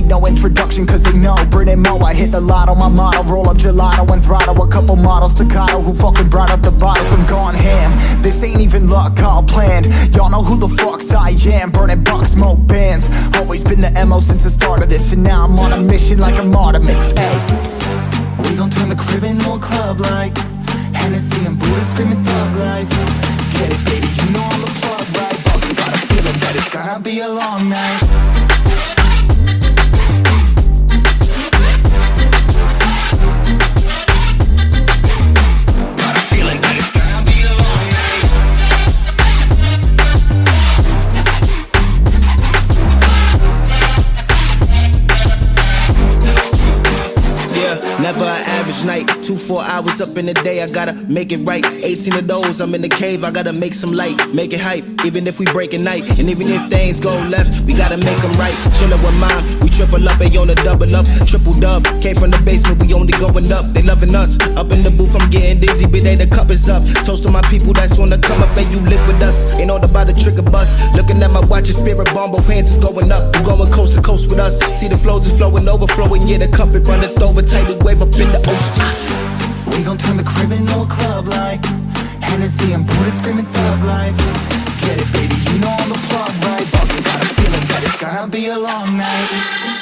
need no introduction, cause they know Brit and Mo. I hit the lotto, my motto, roll up gelato and throttle a couple models staccato who fucking brought up the bottles. I'm gone ham, this ain't even luck, all planned. Y'all know who the fucks I am, burning bucks, smoke bands. Always been the MO since the start of this, and now I'm on a mission like I'm Artemis. Hey, we gon' turn the crib into a club like Hennessy and Buddha screaming thug life. Get it, baby, you know I'm the plug, right? Fucking got a feeling that it's gonna be a long night. Never an average night, 2-4 hours up in the day, I gotta make it right. 18 of those, I'm in the cave, I gotta make some light, make it hype, even if we break a night. And even if things go left, we gotta make them right. Chillin' with mine, we triple up, they on the double up, triple dub. Came from the basement, we only going up, they loving us. Up in the booth, I'm getting dizzy, but they the cup is up. Toast to my people that's on the come up, and you live with us. Ain't all about the trigger bus. Looking at my watch, your spirit bomb, both hands is going up. You going coast to coast with us. See the flows is flowing, overflowing, yeah, the cup it runneth over, tidal wave up in the ocean. We gon' turn the crib into a club like Hennessy and Buddha screaming thug life. Get it, baby, you know I'm the plug, right? Fucking got a feeling that it's gonna be a long night.